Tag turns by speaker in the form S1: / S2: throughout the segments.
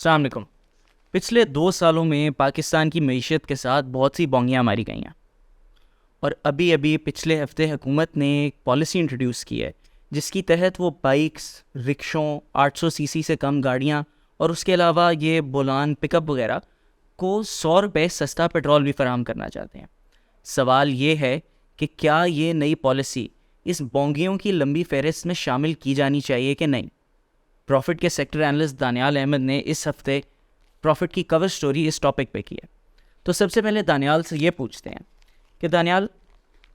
S1: अस्सलाम वालेकुम। पिछले 2 सालों में पाकिस्तान की मईशत के साथ बहुत सी बोंगियाँ मारी गई हैं और अभी अभी पिछले हफ्ते हुकूमत ने एक पॉलिसी इंट्रोड्यूस की है जिसकी तहत वो बाइक्स, रिक्शों, 800 सीसी से कम गाड़ियाँ और उसके अलावा ये बोलान पिकअप वगैरह को 100 रुपये सस्ता पेट्रोल भी फराहम करना चाहते हैं। सवाल ये है कि क्या ये नई पॉलिसी इस बोंगियों की लंबी फहरिस्त में शामिल की जानी चाहिए कि नहीं। प्रॉफिट के सेक्टर एनालिस्ट दानियाल अहमद ने इस हफ्ते प्रॉफिट की कवर स्टोरी इस टॉपिक पे की है। तो सबसे पहले दानियाल से ये पूछते हैं कि दानियाल,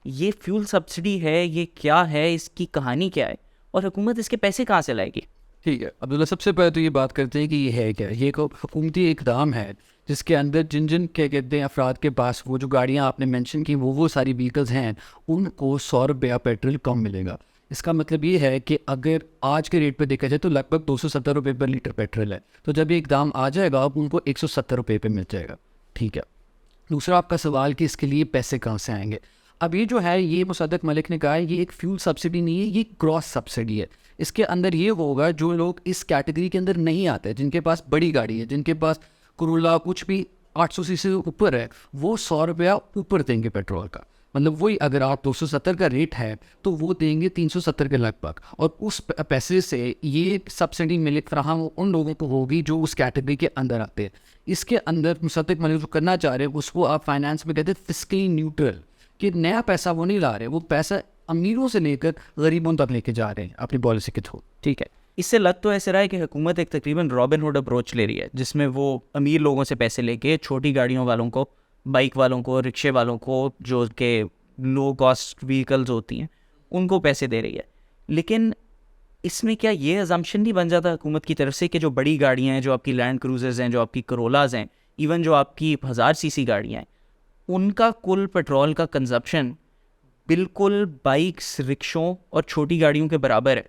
S1: ये फ्यूल सब्सिडी है, ये क्या है, इसकी कहानी क्या है और हुकूमत इसके पैसे कहाँ से लाएगी।
S2: ठीक है अब्दुल्ला, सबसे पहले तो ये बात करते हैं कि ये है क्या। ये एक हुकूमती इकदाम है जिसके अंदर जिन जिन क्या कहते हैं अफराद के पास वो जो गाड़ियाँ आपने मेंशन की वो सारी व्हीकल्स हैं उनको 100 रुपया पेट्रोल कम मिलेगा। इसका मतलब ये है कि अगर आज के रेट पे देखा जाए तो लगभग 270 रुपये पर लीटर पेट्रोल है, तो जब ये इकदाम आ जाएगा अब उनको 170 रुपये पे मिल जाएगा। ठीक है, दूसरा आपका सवाल कि इसके लिए पैसे कहाँ से आएंगे। अब ये जो है ये मुसद्दक मलिक ने कहा है ये एक फ्यूल सब्सिडी नहीं है, ये क्रॉस सब्सिडी है। इसके अंदर ये होगा जो लोग इस कैटेगरी के अंदर नहीं आते, जिनके पास बड़ी गाड़ी है, जिनके पास करोला कुछ भी 800 सीसी से ऊपर है, वो 100 रुपया ऊपर देंगे पेट्रोल का। मतलब वही अगर आप 270 का रेट है तो वो देंगे 370 के लगभग, और उस पैसे से ये सब्सिडी मिले फराहम उन लोगों को होगी जो उस कैटेगरी के अंदर आते हैं। इसके अंदर मुसद्दक मलिक जो करना चाह रहे हैं उसको आप फाइनेंस में कहते हैं फिस्कली न्यूट्रल, कि नया पैसा वो नहीं ला रहे, वो पैसा अमीरों से लेकर गरीबों तक लेके जा रहे हैं अपनी पॉलिसी के थ्रू।
S1: ठीक है, इससे लग तो ऐसे रहा है कि हुकूमत एक तकरीबन रॉबिन हुड अप्रोच ले रही है जिसमें वो अमीर लोगों से पैसे लेके छोटी गाड़ियों वालों को, बाइक वालों को, रिक्शे वालों को, जो कि लो कॉस्ट व्हीकल्स होती हैं उनको पैसे दे रही है। लेकिन इसमें क्या ये अजम्पशन नहीं बन जाता हुकूमत की तरफ से कि जो बड़ी गाड़ियाँ हैं, जो आपकी लैंड क्रूजर्स हैं, जो आपकी करोलाज हैं, इवन जो आपकी 1000 सीसी गाड़ियाँ हैं, उनका कुल पेट्रोल का कंजप्शन बिल्कुल बाइक्स, रिक्शों और छोटी गाड़ियों के बराबर है।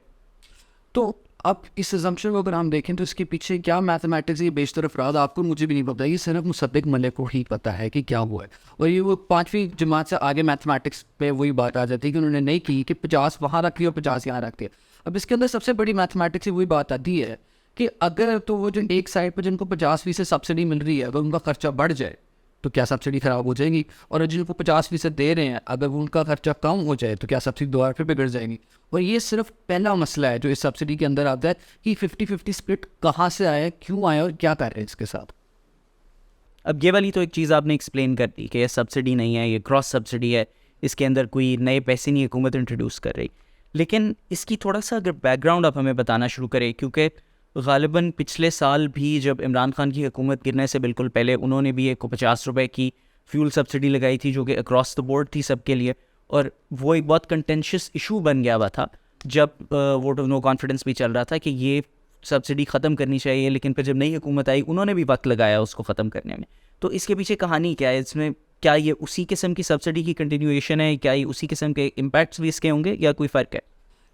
S2: तो अब इस अजम्पशन को अगर हम देखें तो इसके पीछे क्या मैथमेटिक्स, ये बेशतर अफराद आपको मुझे भी नहीं पता, ये सिर्फ मुसद्दक मलिक को ही पता है कि क्या हुआ है। और ये वो 5वीं जमात से आगे मैथमेटिक्स पे वही बात आ जाती है कि उन्होंने नहीं की कि 50 वहाँ रख दिया और 50 यहाँ रख दिया। अब इसके अंदर सबसे बड़ी मैथमेटिक्स से वही बात आती है कि अगर तो वो जो एक साइड पर जिनको 50% सब्सिडी मिल रही है अगर उनका खर्चा बढ़ जाए तो क्या सब्सिडी ख़राब हो जाएगी, और जिनको 50% दे रहे हैं अगर उनका खर्चा कम हो जाए तो क्या सब्सिडी दोबारा फिर बिगड़ जाएगी। और ये सिर्फ पहला मसला है जो इस सब्सिडी के अंदर आता है कि 50-50 स्प्लिट कहाँ से आया, क्यों आया और क्या कर रहे हैं इसके साथ।
S1: अब ये वाली तो एक चीज़ आपने एक्सप्लेन कर दी कि ये सब्सिडी नहीं है, ये क्रॉस सब्सिडी है, इसके अंदर कोई नए पैसे नहीं हुकूमत इंट्रोड्यूस कर रही। लेकिन इसकी थोड़ा सा अगर बैकग्राउंड आप हमें बताना शुरू करें, क्योंकि ग़ालिबन पिछले साल भी जब इमरान खान की हुकूमत गिरने से बिल्कुल पहले उन्होंने भी एक 50 रुपये की फ्यूल सब्सिडी लगाई थी जो कि अक्रॉस द बोर्ड थी सबके लिए, और वो एक बहुत कंटेंशियस इशू बन गया हुआ था जब वोट ऑफ नो कॉन्फिडेंस भी चल रहा था कि ये सब्सिडी ख़त्म करनी चाहिए। लेकिन फिर जब नई हुकूमत आई उन्होंने भी वक्त लगाया उसको ख़त्म करने में। तो इसके पीछे कहानी क्या है, इसमें क्या ये उसी किस्म की सब्सिडी की कंटिन्यूएशन है, क्या ये उसी किस्म के इम्पैक्ट्स भी इसके होंगे या कोई फ़र्क है।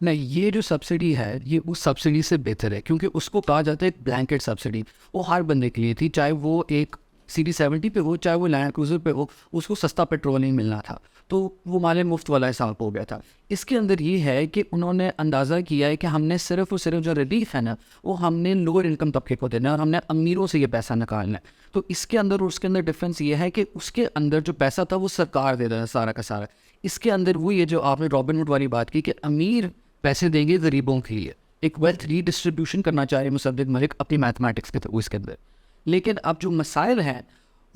S2: नहीं, ये जो सब्सिडी है ये उस सब्सिडी से बेहतर है क्योंकि उसको कहा जाता है एक ब्लैंकेट सब्सिडी। वो हर बंदे के लिए थी, चाहे वो एक CD70 पे हो चाहे वो लैंड क्रूजर पे हो, उसको सस्ता पेट्रोल नहीं मिलना था, तो वो माले मुफ्त वाला हिसाब हो गया था। इसके अंदर ये है कि उन्होंने अंदाज़ा किया है कि हमने सिर्फ और सिर्फ जो रिलीफ है ना वो हमने लोअर इनकम तबके को देना है और हमने अमीरों से ये पैसा निकालना है। तो इसके अंदर और उसके अंदर डिफरेंस ये है कि उसके अंदर जो पैसा था वो सरकार दे रहा है सारा का सारा। इसके अंदर वो ये जो आपने रॉबिन हुड वाली बात की कि अमीर पैसे देंगे गरीबों के लिए, एक वेल्थ रीडिस्ट्रीब्यूशन करना चाह रहे मुसद्दक मलिक अपनी मैथमेटिक्स के थ्रू इसके अंदर। लेकिन अब जो मसाइल हैं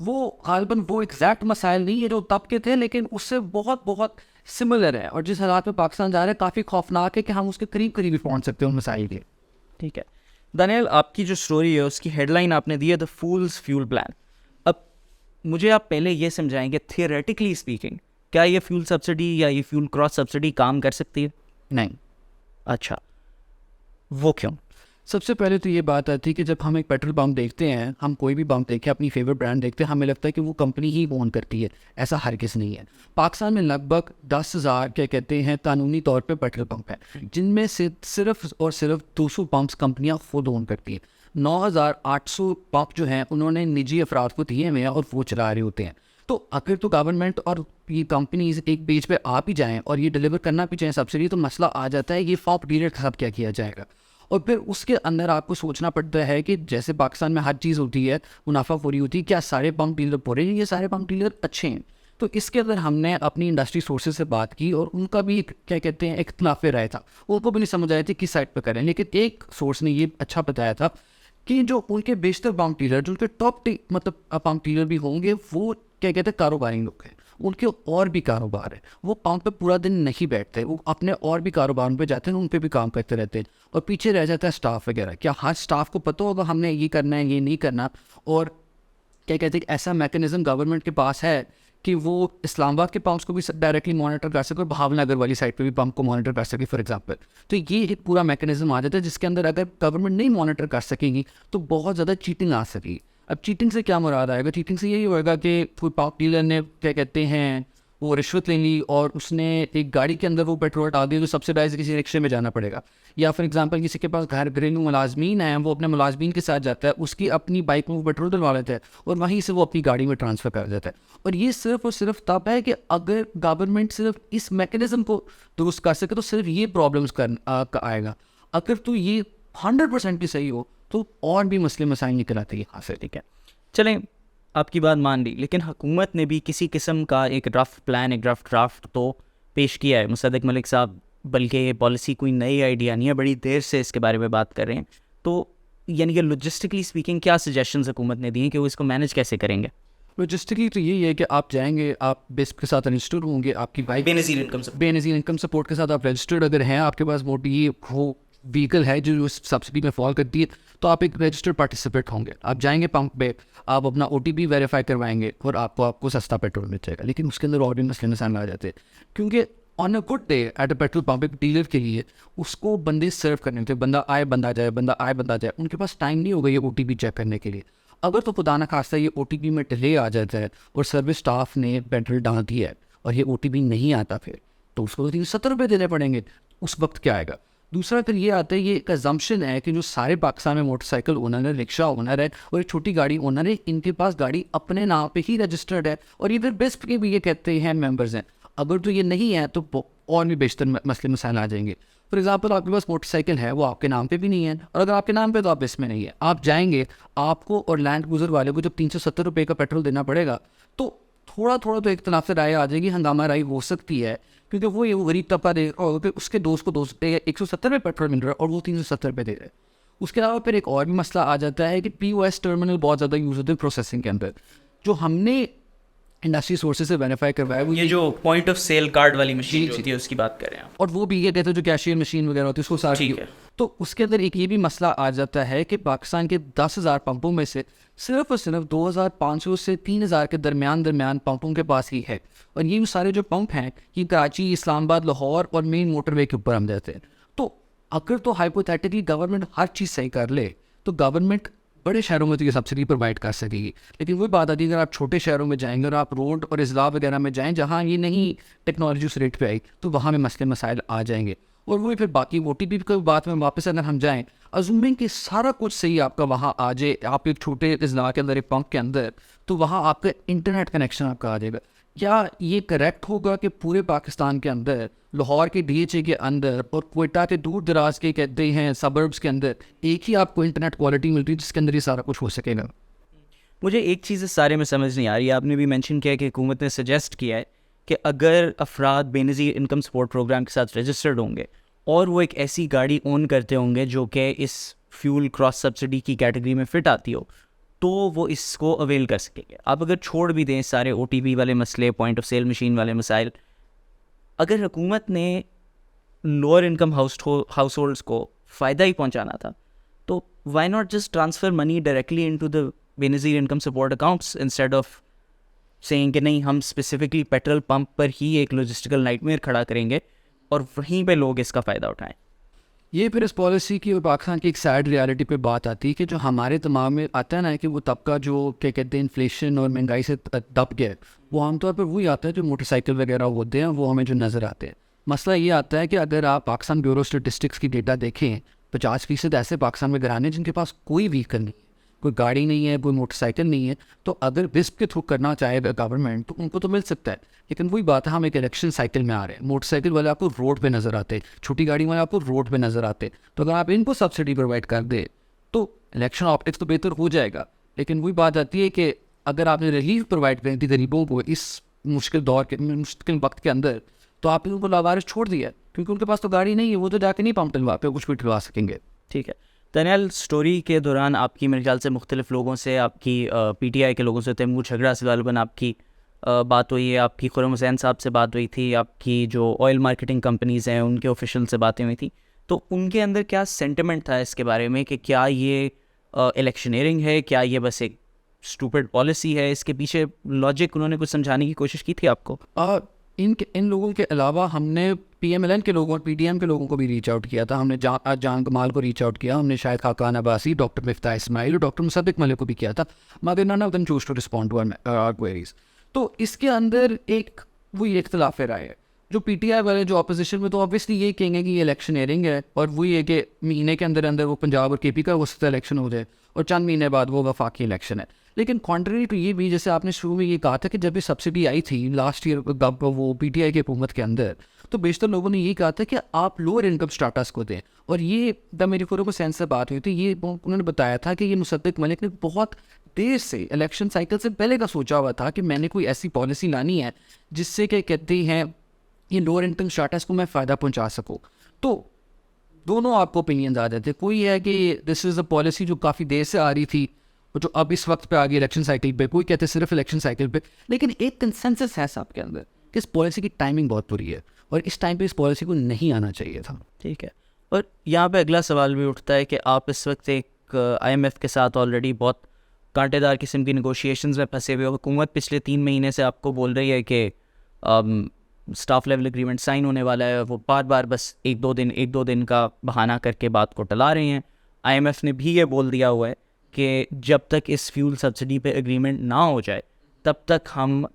S2: वो गालिबन वो एग्जैक्ट मसाइल नहीं है जो तब के थे, लेकिन उससे बहुत बहुत सिमिलर है, और जिस हालात में पाकिस्तान जा रहा है काफ़ी खौफनाक है कि हम उसके करीब करीब भी पहुँच सकते हैं उन मसाइल के।
S1: ठीक है दानियाल, आपकी जो स्टोरी है उसकी हेडलाइन आपने दी है द फूल्स फ्यूल प्लान। अब मुझे आप पहले ये समझाएंगे थियोरेटिकली स्पीकिंग क्या ये फ्यूल सब्सिडी या ये फ्यूल क्रॉस सब्सिडी काम कर सकती है।
S2: नहीं।
S1: अच्छा, वो क्यों।
S2: सबसे पहले तो ये बात आती है कि जब हम एक पेट्रोल पंप देखते हैं, हम कोई भी पंप देखें, अपनी फेवरेट ब्रांड देखते हैं, हमें लगता है कि वो कंपनी ही ओन करती है। ऐसा हरगिज़ नहीं है। पाकिस्तान में लगभग 10,000 क्या कहते हैं कानूनी तौर पे पेट्रोल पंप है, जिनमें से सिर्फ और सिर्फ 200 पंप्स कंपनियां खुद ओन करती हैं। 9,800 पंप जो हैं उन्होंने निजी अफराद को दिए हुए हैं और वो चला रहे होते हैं। तो अगर तो गवर्नमेंट और ये कंपनीज एक पेज पे आ भी जाएँ और ये डिलीवर करना भी चाहें सब्सिडी, तो मसला आ जाता है ये फॉप डीलर का सब क्या किया जाएगा। और फिर उसके अंदर आपको सोचना पड़ता है कि जैसे पाकिस्तान में हर चीज़ होती है, मुनाफाखोरी होती है, क्या सारे पंप डीलर बुरे हैं, ये सारे पंप डीलर अच्छे हैं? तो इसके अंदर हमने अपनी इंडस्ट्री सोर्सेज से बात की और उनका भी एक क्या कहते हैं इख्तिलाफ राय था, उनको भी नहीं समझ आया था किस साइड पर करें। लेकिन एक सोर्स ने ये अच्छा बताया था कि जो उनके बेशतर पंप डीलर, जो उनके टॉप मतलब पंप डीलर भी होंगे, वो क्या कहते हैं कारोबारी लोग हैं, उनके और भी कारोबार है, वो पंप पे पूरा दिन नहीं बैठते, वो अपने और भी कारोबार पे जाते हैं, उन पे भी काम करते रहते हैं और पीछे रह जाता है स्टाफ वगैरह। क्या हर स्टाफ को पता होगा हमने ये करना है, ये नहीं करना? और क्या कहते हैं ऐसा मैकेनिज्म गवर्नमेंट के पास है कि वो इस्लामाबाद के पंप्स को भी डायरेक्टली मॉनिटर कर सके और भावनगर वाली साइड पे भी पंप को मॉनिटर कर सके फॉर एग्जांपल। तो ये एक पूरा मैकेनिज्म आ जाता है जिसके अंदर अगर गवर्नमेंट नहीं मॉनिटर कर सकेगी तो बहुत ज़्यादा चीटिंग आ सकेगी। अब चीटिंग से क्या मुराद आएगा? चीटिंग से यही होएगा कि कोई पंप डीलर ने क्या कहते हैं वो रिश्वत ले ली और उसने एक गाड़ी के अंदर वो पेट्रोल डाल दिया, तो सब्सिडाइज किसी रिक्शे में जाना पड़ेगा। या फॉर एग्जांपल किसी के पास घरेलू मुलाजमीन है, वो अपने मुलाजमीन के साथ जाता है, उसकी अपनी बाइक में वो पेट्रोल डलवा लेता है और वहीं से वो अपनी गाड़ी में ट्रांसफ़र कर देता है। और ये सिर्फ और सिर्फ तब है कि अगर गवर्नमेंट सिर्फ इस मैकेनिज्म को दुरुस्त कर सके तो सिर्फ ये प्रॉब्लम्स आएगा। अगर तो ये 100% भी सही हो तो और भी मसले मसाइल निकल आते हैं यहाँ से।
S1: ठीक है, चलें, आपकी बात मान ली, लेकिन हुकूमत ने भी किसी किस्म का एक रफ प्लान, एक ड्राफ्ट तो पेश किया है। मुसद्दिक मलिक साहब बल्कि ये पॉलिसी कोई नई आइडिया नहीं है, बड़ी देर से इसके बारे में बात कर रहे हैं। तो यानी कि लॉजिस्टिकली स्पीकिंग क्या सजेशंस हुकूमत ने दिए कि वो इसको मैनेज कैसे करेंगे?
S2: लॉजिस्टिकली तो यही है कि आप जाएंगे, आप बेस्प के साथ रजिस्टर्ड होंगे, आपकी बाइक बेनज़ीर इनकम सपोर्ट के साथ आप रजिस्टर्ड अगर हैं, आपके पास मोटी वो व्हीकल है जो सब्सिडी में फॉल करती है, तो आप एक रजिस्टर्ड पार्टिसिपेंट होंगे। आप जाएंगे पंप पे, आप अपना OTP वेरीफाई करवाएंगे और आपको सस्ता पेट्रोल मिल जाएगा। लेकिन उसके अंदर और भी मसले मसाइल आ जाते हैं, क्योंकि on a good day at a petrol pump एक डीलर के लिए उसको बंदे सर्व करने होते हैं, बंदा आए बंदा जाए, बंदा आए बंदा जाए, उनके पास टाइम नहीं होगा ये OTP चेक करने के लिए। अगर तो खुदा न खास्ता ये OTP में डिले आ जाता है और सर्विस स्टाफ ने पेट्रोल डाल दिया है और ये OTP नहीं आता फिर, तो उसको 370 रुपये देने पड़ेंगे। उस वक्त क्या आएगा? दूसरा फिर ये आता है, ये एक अजम्पशन है कि जो सारे पाकिस्तान में मोटरसाइकिल ओनर है, रिक्शा ओनर है और एक छोटी गाड़ी ओनर है, इनके पास गाड़ी अपने नाम पे ही रजिस्टर्ड है और ये फिर बेस्ट के भी ये कहते हैं मेंबर्स हैं। अगर तो ये नहीं है तो और भी बेशतर मसले मसाइल आ जाएंगे। फॉर एग्जांपल आपके पास मोटरसाइकिल है, वो आपके नाम पे भी नहीं है, और अगर आपके नाम पे तो आप इसमें नहीं है, आप जाएंगे, आपको और लैंड क्रूजर वाले को जब 370 रुपये का पेट्रोल देना पड़ेगा, तो थोड़ा थोड़ा तो इख्तलाफ से राय आ जाएगी, हंगामा राय हो सकती है, क्योंकि वो गरीब तबका दे और फिर उसके दोस्त को 170 रुपये पेट्रोल मिल रहा है और वो 370 रुपये दे रहे हैं। उसके अलावा फिर एक और भी मसला आ जाता है कि POS टर्मिनल बहुत ज़्यादा यूज़ होते हैं प्रोसेसिंग के अंदर। जो हमने इंडस्ट्री सोर्सेज से वेरीफाई करवाया वो
S1: ये जो पॉइंट ऑफ सेल कार्ड वाली मशीन होती है उसकी बात कर रहे हैं आप?
S2: और वो भी ये कहते हैं जो कैशियर मशीन वगैरह होती है उसको साथ।
S1: ठीक है।
S2: तो उसके अंदर एक ये भी मसला आ जाता है कि पाकिस्तान के 10,000 पंपों में से सिर्फ और सिर्फ 2,500 से 3,000 के दरमियान पंपों के पास ही है, और ये सारे जो पंप हैं ये कराची, इस्लामाबाद, लाहौर और मेन मोटरवे के ऊपर हम जाते हैं। तो अगर तो हाइपोथेटिकली गवर्नमेंट हर चीज़ सही कर ले तो गवर्नमेंट बड़े शहरों में तो ये सब्सिडी प्रोवाइड कर सकेगी। लेकिन वही बात आती है, अगर आप छोटे शहरों में जाएंगे और आप रोड और इजला वगैरह में जाएँ जहाँ ये नहीं टेक्नोलॉजी उस रेट पे आई, तो वहाँ में मसले मसाइल आ जाएंगे। और वही फिर बाकी OTP की बात में वापस अगर हम जाएँ, अजूमिंग कि सारा कुछ सही आपका वहाँ आ जाए, आप एक छोटे इजला के अंदर, एक पंप के अंदर, तो वहाँ आपका इंटरनेट कनेक्शन आपका आ जाएगा। क्या ये करेक्ट होगा कि पूरे पाकिस्तान के अंदर, लाहौर के DHA के अंदर और क्वेटा के दूर दराज के कहते हैं सबर्ब्स के अंदर एक ही आपको इंटरनेट क्वालिटी मिल रही है जिसके अंदर ये सारा कुछ हो सकेगा?
S1: मुझे एक चीज़ इस सारे में समझ नहीं आ रही। आपने भी मेंशन किया कि हुकूमत ने सजेस्ट किया है कि अगर अफराद बेनज़ीर इनकम सपोर्ट प्रोग्राम के साथ रजिस्टर्ड होंगे और वो एक ऐसी गाड़ी ओन करते होंगे जो कि इस फ्यूल क्रॉस सब्सिडी की कैटेगरी में फ़िट आती हो, तो वो इसको अवेल कर सकेंगे। आप अगर छोड़ भी दें सारे OTP वाले मसले, पॉइंट ऑफ सेल मशीन वाले मसाइल, अगर हुकूमत ने लोअर इनकम हाउस होल्ड्स को फ़ायदा ही पहुंचाना था, तो why not just transfer money directly into the Benazir income support accounts instead of saying कि नहीं, हम स्पेसिफिकली पेट्रोल पंप पर ही एक लॉजिस्टिकल नाइटमेयर खड़ा करेंगे और वहीं पे लोग इसका फ़ायदा उठाएं।
S2: ये फिर इस पॉलिसी की और पाकिस्तान की एक सैड रियलिटी पे बात आती है कि जो हमारे दिमाग में आता है ना कि वो तबका जो क्या कहते हैं इन्फ्लेशन और महंगाई से दब गया, वो आमतौर पर वही आता है जो मोटरसाइकिल वगैरह होते हैं, वो हमें जो नज़र आते हैं। मसला ये आता है कि अगर आप पाकिस्तान ब्यूरो स्टेटिस्टिक्स की डेटा देखें, 50% ऐसे पाकिस्तान में घराने जिनके पास कोई व्हीकल नहीं है, कोई गाड़ी नहीं है, कोई मोटरसाइकिल नहीं है, तो अगर विस्प के थ्रू करना चाहे गवर्नमेंट तो उनको तो मिल सकता है। लेकिन वही बात है, हम एक इलेक्शन साइकिल में आ रहे हैं, मोटरसाइकिल वाले आपको रोड पे नज़र आते, छोटी गाड़ी वाले आपको रोड पे नज़र आते, तो अगर आप इनको सब्सिडी प्रोवाइड कर दे तो इलेक्शन ऑप्टिक्स तो बेहतर हो जाएगा। लेकिन वही बात आती है कि अगर आपने रिलीफ प्रोवाइड करी थी गरीबों को इस मुश्किल दौर के, मुश्किल वक्त के अंदर, तो आपने उनको लावारिस छोड़ दिया, क्योंकि उनके पास तो गाड़ी नहीं है, वो तो जाके नहीं पंप डलवा पे कुछ भी डलवा सकेंगे।
S1: ठीक है दानियाल, स्टोरी के दौरान आपकी मेरे ख्याल से मुख्तलिफ लोगों से, आपकी PTI के लोगों से तैमूर झगड़ा से गालिबन आपकी बात हुई है, आपकी खुर्रम हुसैन साहब से बात हुई थी, आपकी जो ऑयल मार्केटिंग कंपनीज़ हैं उनके ऑफिशियल से बातें हुई थी, तो उनके अंदर क्या सेंटिमेंट था इसके बारे में कि क्या ये इलेक्शनियरिंग है, क्या ये बस एक स्टूपिड पॉलिसी है, इसके पीछे लॉजिक उन्होंने कुछ समझाने की कोशिश की थी आपको?
S2: इन लोगों के अलावा हमने PMLN के लोगों और PDM के लोगों को भी रीच आउट किया था। हमने जान कमाल को रीच आउट किया, हमने शायद खाकान अब्बासी, डॉक्टर मिफ्ता इस्माइल और डॉक्टर मुसद्दिक मलिक को भी किया था, मगर none of them choose to respond to our queries. तो इसके अंदर एक वही इख्तलाफ राय है। जो PTI वाले जो अपोजिशन में, तो ऑब्वियसली ये कहेंगे कि ये इलेक्शनियरिंग है, और वही है कि महीने के अंदर अंदर वो पंजाब और KP का वसत इलेक्शन हो जाए और चंद महीने बाद वो वफाकी इलेक्शन है। लेकिन कॉन्ट्ररी टू ये भी, जैसे आपने शुरू में ये कहा था कि जब ये सब्सिडी आई थी लास्ट ईयर वो PTI की हुकूमत के अंदर, तो बेशतर लोगों ने ये कहा था कि आप लोअर इनकम स्टाटस को दें। और ये जब मेरी खुर्रम हुसैन से बात हुई थी, ये उन्होंने बताया था कि ये मुसद्दिक मलिक ने बहुत देर से, इलेक्शन साइकिल से पहले का सोचा हुआ था कि मैंने कोई ऐसी पॉलिसी लानी है जिससे कि कहते हैं ये लोअर इनकम स्टाटस को मैं फ़ायदा पहुंचा सकूं। तो दोनों आपको ओपिनियंस आ जाते, कोई है कि दिस इज़ अ पॉलिसी जो काफ़ी देर से आ रही थी और जो अब इस वक्त पे आ गई इलेक्शन साइकिल पे, कोई कहते सिर्फ इलेक्शन साइकिल पे। लेकिन एक कंसेंसस है सबके अंदर कि इस पॉलिसी की टाइमिंग बहुत बुरी है और इस टाइम पे इस पॉलिसी को नहीं आना चाहिए था।
S1: ठीक है, और यहाँ पे अगला सवाल भी उठता है कि आप इस वक्त एक IMF के साथ ऑलरेडी बहुत कांटेदार किस्म की नेगोशिएशंस में फंसे हुए हो। हुकूमत पिछले 3 महीने से आपको बोल रही है कि स्टाफ लेवल एग्रीमेंट साइन होने वाला है, वो बार बार बस एक दो दिन का बहाना करके बात को टला रहे हैं। IMF ने भी ये बोल दिया हुआ है कि जब तक इस फ्यूल सब्सिडी पे एग्रीमेंट ना हो जाए तब तक हम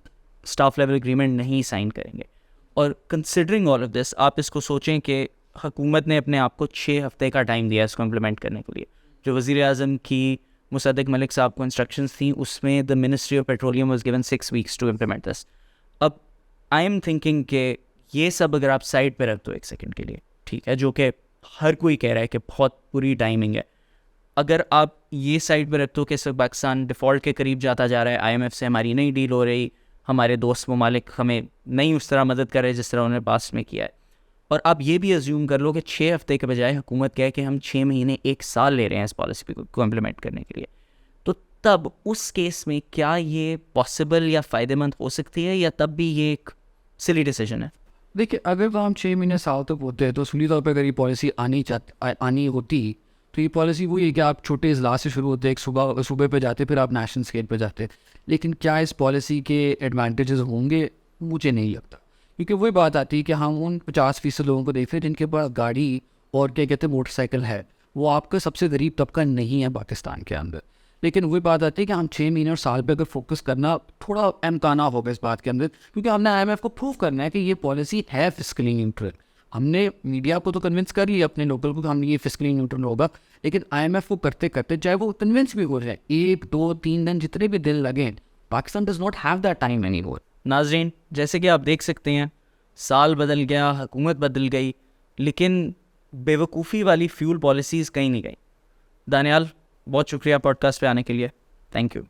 S1: स्टाफ लेवल एग्रीमेंट नहीं साइन करेंगे। और कंसिडरिंग ऑल ऑफ दिस, आप इसको सोचें कि हुकूमत ने अपने आप को 6 हफ्ते का टाइम दिया इसको इम्प्लीमेंट करने के लिए। जो वज़ीर आज़म की मुसद्दिक मलिक साहब को इंस्ट्रक्शंस थी, उसमें the ministry of petroleum was given 6 weeks to implement this. अब आई एम थिंकिंग कि ये सब अगर आप साइड पे रख दो एक सेकंड के लिए, ठीक है, जो कि हर कोई कह रहा है कि बहुत बुरी टाइमिंग है, अगर आप ये साइड पे रख दो कि इस वक्त पाकिस्तान डिफ़ॉल्ट के करीब जाता जा रहा है, IMF से हमारी नई डील हो रही, हमारे दोस्त ममालिक हमें नहीं उस तरह मदद कर रहे जिस तरह उन्होंने पास्ट में किया है, और आप ये भी अज्यूम कर लो कि 6 हफ्ते के बजाय हुकूमत कहे कि हम 6 महीने 1 साल ले रहे हैं इस पॉलिसी को इम्प्लीमेंट करने के लिए, तो तब उस केस में क्या ये पॉसिबल या फ़ायदेमंद हो सकती है, या तब भी ये एक सिली डिसीजन है?
S2: देखिए, अगर हम 6 महीने साल तक होते हैं तो असली तौर पर अगर ये पॉलिसी आनी होती तो ये पॉलिसी वही है कि आप छोटे इजलास से शुरू होते, एक सुबह पे जाते, फिर आप नेशनल स्केल पे जाते। लेकिन क्या इस पॉलिसी के एडवांटेजेस होंगे? मुझे नहीं लगता, क्योंकि वही बात आती है कि हम उन 50% लोगों को देखते हैं जिनके पास गाड़ी और क्या कहते हैं मोटरसाइकिल है, वो आपका सबसे गरीब तबका नहीं है पाकिस्तान के अंदर। लेकिन वही बात आती है कि हम 6 महीने और साल पे अगर फोकस करना थोड़ा इम्काना होगा इस बात के अंदर, क्योंकि हमने IMF को प्रूव करना है कि ये पॉलिसी है फिस्कली न्यूट्रल। हमने मीडिया को तो कन्विंस कर लिया, अपने लोकल को, कि हम ये फिस्कली न्यूट्रल होगा, लेकिन IMF को करते करते चाहे वो कन्विंस भी हो जाए, 1 2 3 दिन जितने भी दिन लगे, Pakistan does not have that time any more.
S1: नाज़रीन, जैसे कि आप देख सकते हैं, साल बदल गया, हुकूमत बदल गई, लेकिन बेवकूफ़ी वाली फ्यूल पॉलिसीज़ कहीं नहीं गई। दानियाल, बहुत शुक्रिया पॉडकास्ट पे आने के लिए। Thank you.